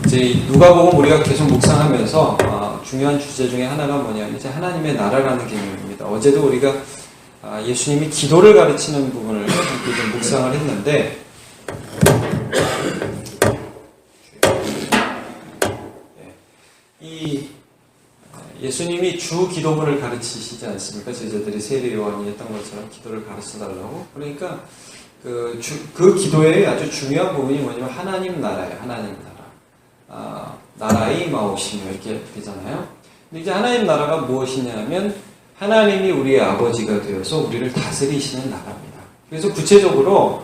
이제 누가복음 우리가 계속 묵상하면서 중요한 주제 중에 하나가 뭐냐면 이제 하나님의 나라라는 개념입니다. 어제도 우리가 예수님이 기도를 가르치는 부분을 좀 묵상을 했는데 이 예수님이 주 기도문을 가르치시지 않습니까? 제자들이 세례 요한이 했던 것처럼 기도를 가르쳐달라고. 그러니까 그 기도의 아주 중요한 부분이 뭐냐면 하나님 나라예요. 하나님 나라. 나라의 임하오시며 이렇게 되잖아요. 근데 이제 하나님 나라가 무엇이냐면 하나님이 우리의 아버지가 되어서 우리를 다스리시는 나라입니다. 그래서 구체적으로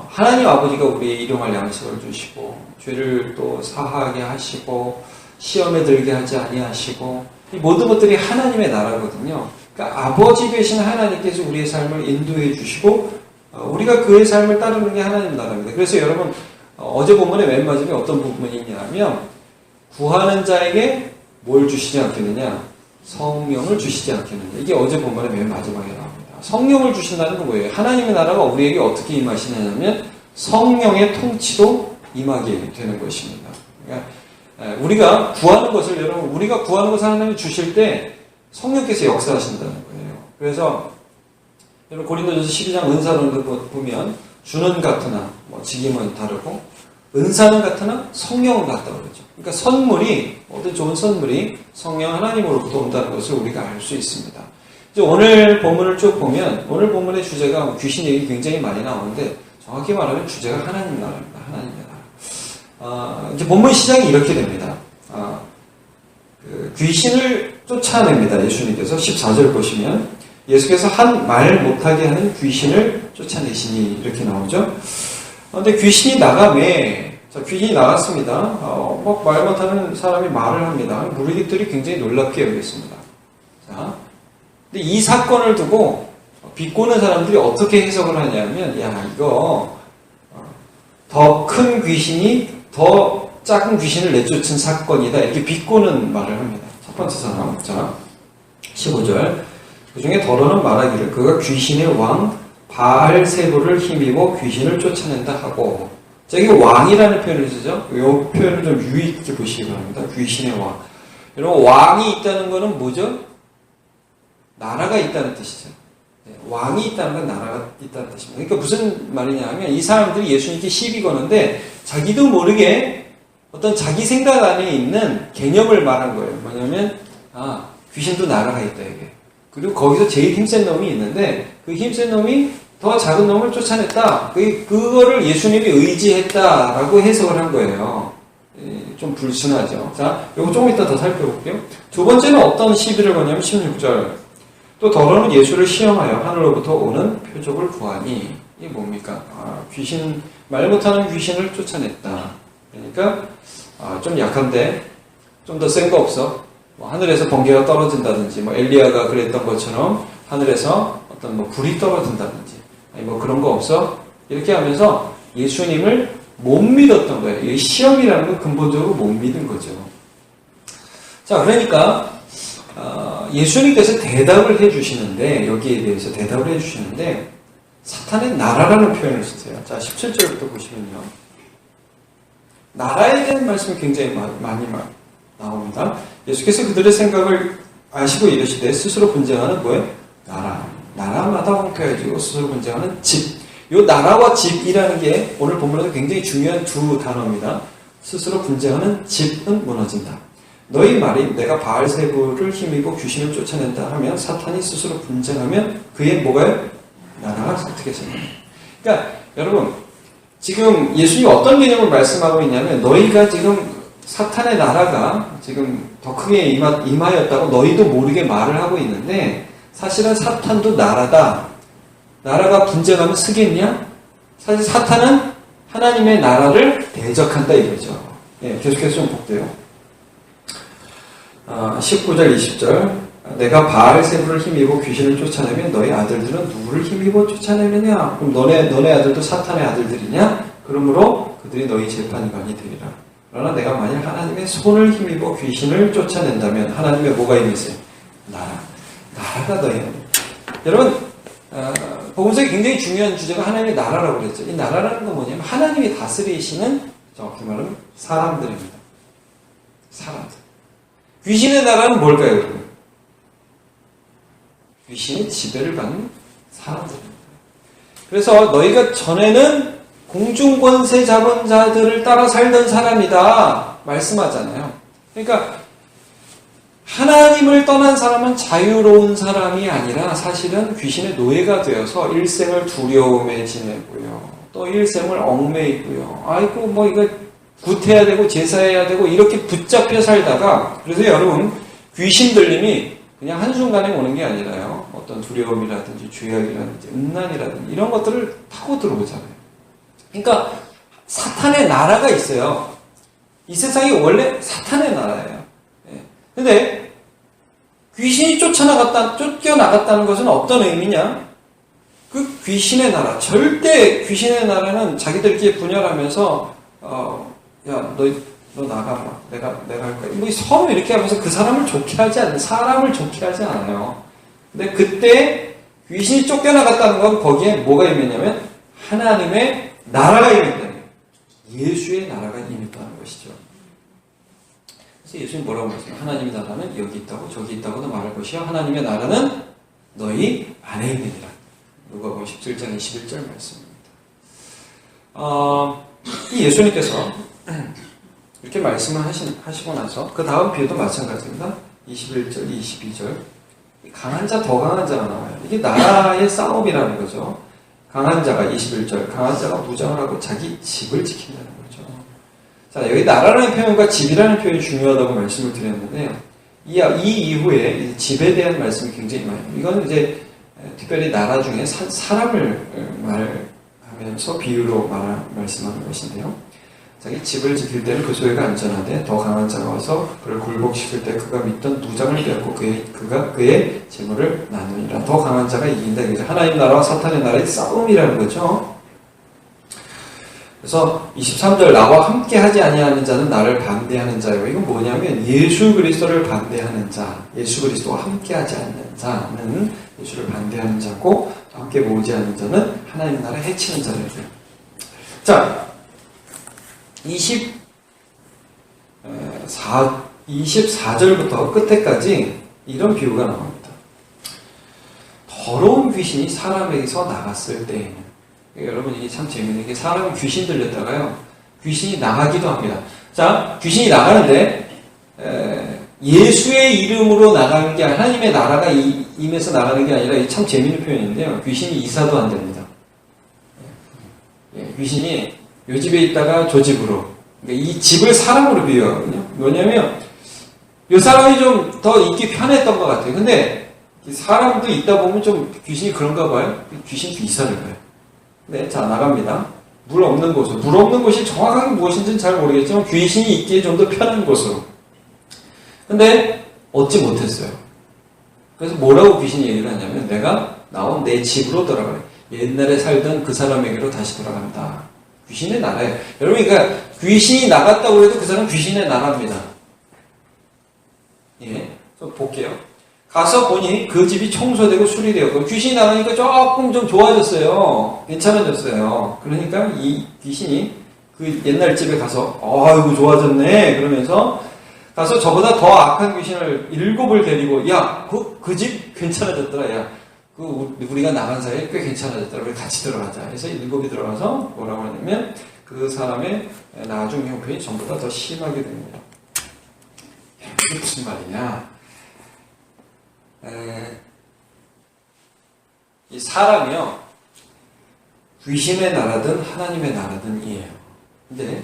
하나님 아버지가 우리의 일용할 양식을 주시고 죄를 또 사하게 하시고 시험에 들게 하지 아니하시고 이 모든 것들이 하나님의 나라거든요. 그러니까 아버지 되신 하나님께서 우리의 삶을 인도해 주시고 우리가 그의 삶을 따르는 게 하나님 나라입니다. 그래서 여러분 어제 본문의 맨 마지막에 어떤 부분이 있냐면 구하는 자에게 뭘 주시지 않겠느냐? 성령을 주시지 않겠느냐? 이게 어제 본문의 맨 마지막에 나옵니다. 성령을 주신다는 건 뭐예요? 하나님의 나라가 우리에게 어떻게 임하시냐면 성령의 통치도 임하게 되는 것입니다. 그러니까 우리가 구하는 것을 여러분 우리가 구하는 것을 하나님이 주실 때 성령께서 역사하신다는 거예요. 그래서 여러분 고린도전서 12장 은사론을 보면 주는 같으나 직임은 다르고 은사는 같으나 성령은 같다고 그러죠. 그러니까 선물이 모든 좋은 선물이 성령 하나님으로부터 온다는 것을 우리가 알 수 있습니다. 이제 오늘 본문을 쭉 보면 오늘 본문의 주제가 귀신 얘기 굉장히 많이 나오는데 정확히 말하면 주제가 하나님 나라입니다. 하나님의 나라. 이제 본문 시작이 이렇게 됩니다. 귀신을 쫓아냅니다. 예수님께서 14절 보시면 예수께서 한 말 못하게 하는 귀신을 쫓아내시니 이렇게 나오죠. 근데 귀신이 나가매 귀신이 나갔습니다. 막 말 못하는 사람이 말을 합니다. 무리들이 굉장히 놀랍게 여겼습니다. 자, 근데 이 사건을 두고 비꼬는 사람들이 어떻게 해석을 하냐면 이거 더 큰 귀신이 더 작은 귀신을 내쫓은 사건이다 이렇게 비꼬는 말을 합니다. 첫 번째 사람 자 15절 그 중에 더러는 말하기를 그가 귀신의 왕 바알세불을 힘입어 귀신을 쫓아낸다 하고 자, 이게 왕이라는 표현을 쓰죠. 이 표현을 좀 유의 있게 보시기 바랍니다. 귀신의 왕. 여러분 왕이 있다는 것은 뭐죠? 나라가 있다는 뜻이죠. 왕이 있다는 건 나라가 있다는 뜻입니다. 그러니까 무슨 말이냐 하면 이 사람들이 예수님께 시비 거는데 자기도 모르게 어떤 자기 생각 안에 있는 개념을 말한 거예요. 뭐냐면 귀신도 나라가 있다 이게. 그리고 거기서 제일 힘센 놈이 있는데 그 힘센 놈이 더 작은 놈을 쫓아냈다. 그거를 예수님이 의지했다라고 해석을 한 거예요. 좀 불순하죠. 자, 이거 조금 이따 더 살펴볼게요. 두 번째는 어떤 시비를 거냐면 16절. 또 더러는 예수를 시험하여 하늘로부터 오는 표적을 구하니 이게 뭡니까? 귀신 말 못하는 귀신을 쫓아냈다. 그러니까 좀 약한데 좀 더 센 거 없어? 하늘에서 번개가 떨어진다든지 엘리야가 그랬던 것처럼 하늘에서 어떤 불이 떨어진다든지 그런 거 없어? 이렇게 하면서 예수님을 못 믿었던 거예요. 이 시험이라는 건 근본적으로 못 믿은 거죠. 자, 그러니까 예수님께서 대답을 해주시는데 여기에 대해서 대답을 해주시는데 사탄의 나라라는 표현을 쓰세요. 자, 17절부터 보시면요. 나라에 대한 말씀이 굉장히 많이 나옵니다. 예수께서 그들의 생각을 아시고 이르시되 스스로 분쟁하는 뭐예요? 나라마다 황폐해지고 스스로 분쟁하는 집. 이 나라와 집이라는 게 오늘 본문에서 굉장히 중요한 두 단어입니다. 스스로 분쟁하는 집은 무너진다. 너희 말이 내가 바알세불을 힘입어 귀신을 쫓아낸다 하면 사탄이 스스로 분쟁하면 그의 뭐가요? 나라가 어떻게 생겨요? 그러니까 여러분 지금 예수님이 어떤 개념을 말씀하고 있냐면 너희가 지금 사탄의 나라가 지금 더 크게 임하였다고 너희도 모르게 말을 하고 있는데 사실은 사탄도 나라다. 나라가 분쟁하면 쓰겠냐? 사실 사탄은 하나님의 나라를 대적한다 이거죠. 계속해서 좀 볼게요. 19절 20절 내가 바알세불을 힘입어 귀신을 쫓아내면 너희 아들들은 누구를 힘입어 쫓아내느냐? 그럼 너네 아들도 사탄의 아들들이냐? 그러므로 그들이 너희 재판관이 되리라. 그러나 내가 만약 하나님의 손을 힘입어 귀신을 쫓아낸다면 하나님의 뭐가 임했어요? 나라가 너희 여러분 복음서에 굉장히 중요한 주제가 하나님의 나라라고 그랬죠. 이 나라라는 건 뭐냐면 하나님이 다스리시는 정확히 말하면 사람들입니다. 사람들. 귀신의 나라는 뭘까요, 여러분? 귀신의 지배를 받는 사람들입니다. 그래서 너희가 전에는 공중권세 잡은 자들을 따라 살던 사람이다 말씀하잖아요. 그러니까 하나님을 떠난 사람은 자유로운 사람이 아니라 사실은 귀신의 노예가 되어서 일생을 두려움에 지내고요. 또 일생을 얽매이고요. 아이고 뭐 이거 구태해야 되고 제사해야 되고 이렇게 붙잡혀 살다가, 그래서 여러분 귀신 들림이 그냥 한순간에 오는 게 아니라요. 어떤 두려움이라든지 죄악이라든지 음란이라든지 이런 것들을 타고 들어오잖아요. 그러니까 사탄의 나라가 있어요. 이 세상이 원래 사탄의 나라예요. 근데 귀신이 쫓겨나갔다는 것은 어떤 의미냐? 그 귀신의 나라, 절대 귀신의 나라는 자기들끼리 분열하면서 야, 너 나가봐. 내가 할 거야. 뭐 서로 이렇게 하면서 그 사람을 좋게 하지 않아요. 사람을 좋게 하지 않아요. 근데 그때 귀신이 쫓겨나갔다는 건 거기에 뭐가 임했냐면 하나님의 나라가 임했다는 거예요. 예수의 나라가 임했다는 것이죠. 그래서 예수님 뭐라고 말씀해요? 하나님의 나라는 여기 있다고 저기 있다고도 말할 것이요. 하나님의 나라는 너희 안에 있느니라. 누가복음 17장 21절 말씀입니다. 이 예수님께서 이렇게 말씀을 하시고 나서 그 다음 비유도 마찬가지입니다. 21절, 22절. 강한 자, 더 강한 자가 나와요. 이게 나라의 싸움이라는 거죠. 강한 자가 21절, 강한 자가 무장을 하고 자기 집을 지킨다는 거죠. 자, 여기 나라라는 표현과 집이라는 표현이 중요하다고 말씀을 드렸는데요. 이 이후에 집에 대한 말씀이 굉장히 많아요. 이건 이제 특별히 나라 중에 사람을 말하면서 비유로 말씀하는 것인데요. 자기 집을 지킬 때는 그 소유가 안전하되 더 강한 자가 와서 그를 굴복시킬 때 그가 믿던 무장을 베었고 그가 그의 재물을 나누니라. 더 강한 자가 이긴다. 이게 하나님 나라와 사탄의 나라의 싸움이라는 거죠. 그래서 23절 나와 함께 하지 아니하는 자는 나를 반대하는 자예요. 이건 뭐냐면 예수 그리스도를 반대하는 자, 예수 그리스도와 함께 하지 않는 자는 예수를 반대하는 자고, 함께 모으지 않는 자는 하나님 나라 해치는 자래요. 자, 24절부터 끝에까지 이런 비유가 나옵니다. 더러운 귀신이 사람에게서 나갔을 때에는, 여러분 이게 참 재밌는 게 사람이 귀신 들렸다가요, 귀신이 나가기도 합니다. 자, 귀신이 나가는데 예수의 이름으로 나가는 게, 하나님의 나라가 임해서 나가는 게 아니라, 참 재밌는 표현인데요, 귀신이 이사도 안 됩니다. 귀신이 이 집에 있다가 저 집으로, 그러니까 이 집을 사람으로 비유하거든요. 뭐냐면 이 사람이 좀 더 있기 편했던 것 같아요. 근데 사람도 있다 보면 좀 귀신이 그런가 봐요. 귀신이 이사를 가요. 네, 자, 나갑니다. 물 없는 곳으로. 물 없는 곳이 정확하게 무엇인지는 잘 모르겠지만 귀신이 있기에 좀 더 편한 곳으로. 근데 얻지 못했어요. 그래서 뭐라고 귀신이 얘기를 하냐면, 내가 나온 내 집으로 돌아가요. 옛날에 살던 그 사람에게로 다시 돌아간다. 귀신의 나라예요. 여러분, 그러니까 귀신이 나갔다고 해도 그 사람은 귀신의 나라입니다. 예, 좀 볼게요. 가서 보니 그 집이 청소되고 수리되었고, 귀신이 나가니까 조금 좀 좋아졌어요. 괜찮아졌어요. 그러니까 이 귀신이 그 옛날 집에 가서 아이고 좋아졌네 그러면서 가서 저보다 더 악한 귀신을 7을 데리고, 야, 그 집 괜찮아졌더라. 야, 우리가 나간 사이에 꽤 괜찮아졌더라. 우리 같이 들어가자. 해서 7이 들어가서 뭐라고 하냐면, 그 사람의 나중 형편이 전보다 더 심하게 됩니다. 이게 무슨 말이냐? 이 사람이요, 귀신의 나라든 하나님의 나라든 이에요. 근데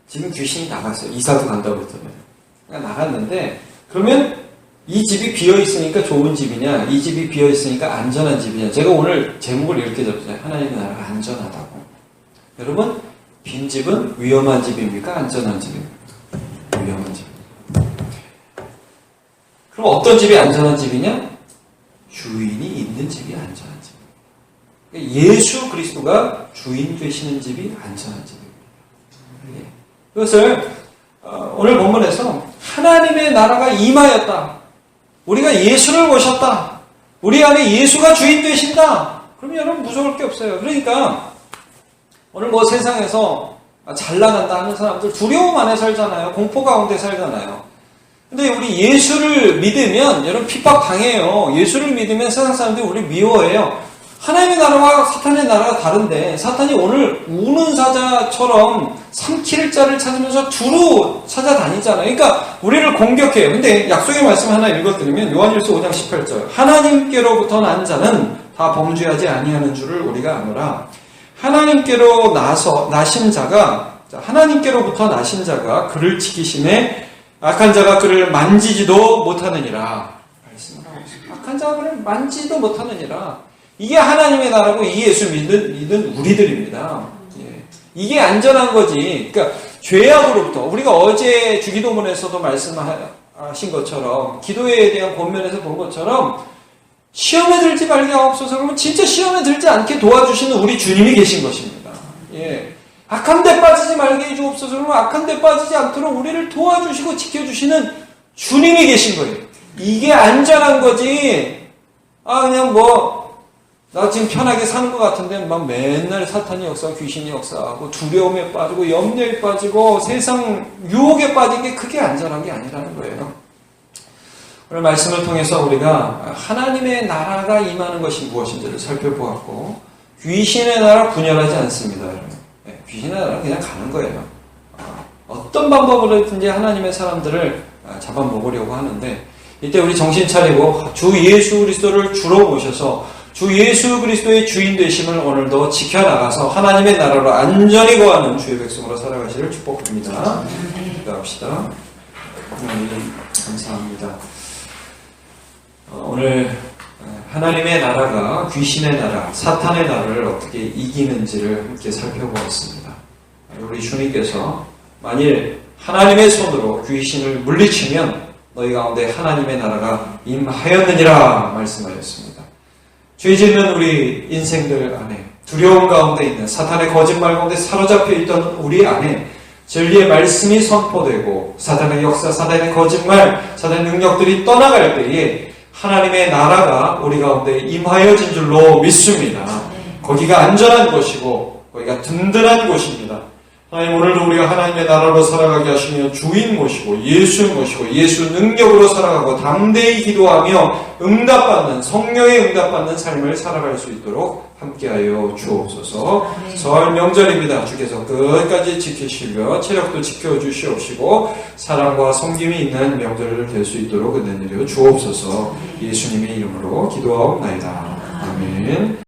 지금 귀신이 나갔어요. 이사도 간다고 했잖아요. 그러니까 나갔는데, 그러면 이 집이 비어있으니까 좋은 집이냐, 이 집이 비어있으니까 안전한 집이냐. 제가 오늘 제목을 이렇게 잡잖아요. 하나님의 나라가 안전하다고. 여러분, 빈집은 위험한 집입니까? 안전한 집입니까? 위험한 집. 그럼 어떤 집이 안전한 집이냐? 주인이 있는 집이 안전한 집입니다. 예수 그리스도가 주인 되시는 집이 안전한 집입니다. 그것을 오늘 본문에서 하나님의 나라가 임하였다. 우리가 예수를 모셨다. 우리 안에 예수가 주인 되신다. 그럼 여러분 무서울 게 없어요. 그러니까 오늘 뭐 세상에서 잘 나간다 하는 사람들 두려움 안에 살잖아요. 공포 가운데 살잖아요. 근데 우리 예수를 믿으면 여러분 핍박 당해요. 예수를 믿으면 세상 사람들이 우리 미워해요. 하나님의 나라와 사탄의 나라가 다른데 사탄이 오늘 우는 사자처럼 삼킬 자를 찾으면서 두루 찾아다니잖아요. 그러니까 우리를 공격해요. 근데 약속의 말씀 하나 읽어드리면 요한일서 5장 18절 하나님께로부터 난 자는 다 범죄하지 아니하는 줄을 우리가 아노라. 하나님께로 나신 자가 하나님께로부터 나신 자가 그를 지키심에 악한 자가 그를 만지지도 못하느니라. 말씀을 하고 있습니다. 악한 자가 그를 만지지도 못하느니라. 이게 하나님의 나라고 이 예수 믿는 우리들입니다. 예. 이게 안전한 거지. 그러니까 죄악으로부터 우리가 어제 주기도문에서도 말씀하신 것처럼 기도에 대한 본면에서 본 것처럼 시험에 들지 말게 하옵소서. 그러면 진짜 시험에 들지 않게 도와주시는 우리 주님이 계신 것입니다. 예. 악한 데 빠지지 말게 해주옵소서. 그러면 악한 데 빠지지 않도록 우리를 도와주시고 지켜주시는 주님이 계신 거예요. 이게 안전한 거지. 그냥 나 지금 편하게 사는 것 같은데 막 맨날 사탄이 역사하고 귀신이 역사하고 두려움에 빠지고 염려에 빠지고 세상 유혹에 빠진 게 그게 안전한 게 아니라는 거예요. 오늘 말씀을 통해서 우리가 하나님의 나라가 임하는 것이 무엇인지를 살펴보았고 귀신의 나라 분열하지 않습니다. 귀신의 나라는 그냥 가는 거예요. 어떤 방법으로든지 하나님의 사람들을 잡아먹으려고 하는데 이때 우리 정신 차리고 주 예수 그리스도를 주로 모셔서 주 예수 그리스도의 주인 되심을 오늘도 지켜나가서 하나님의 나라로 안전히 거하는 주의 백성으로 살아가시를 축복합니다. 기도합시다. 하나님 감사합니다. 오늘 하나님의 나라가 귀신의 나라, 사탄의 나라를 어떻게 이기는지를 함께 살펴보았습니다. 우리 주님께서 만일 하나님의 손으로 귀신을 물리치면 너희 가운데 하나님의 나라가 임하였느니라 말씀하셨습니다. 죄 짓는 우리 인생들 안에 두려움 가운데 있는 사탄의 거짓말 가운데 사로잡혀 있던 우리 안에 진리의 말씀이 선포되고 사탄의 역사, 사탄의 거짓말, 사탄의 능력들이 떠나갈 때에 하나님의 나라가 우리 가운데 임하여진 줄로 믿습니다. 거기가 안전한 곳이고 거기가 든든한 곳입니다. 하나님 오늘도 우리가 하나님의 나라로 살아가게 하시며 주인 모시고 예수 모시고 예수 능력으로 살아가고 담대히 기도하며 응답받는 성령의 응답받는 삶을 살아갈 수 있도록 함께하여 주옵소서. 설 명절입니다. 주께서 끝까지 지키시며 체력도 지켜주시옵시고 사랑과 섬김이 있는 명절을 될 수 있도록 은혜를 주옵소서. 예수님의 이름으로 기도하옵나이다. 아멘.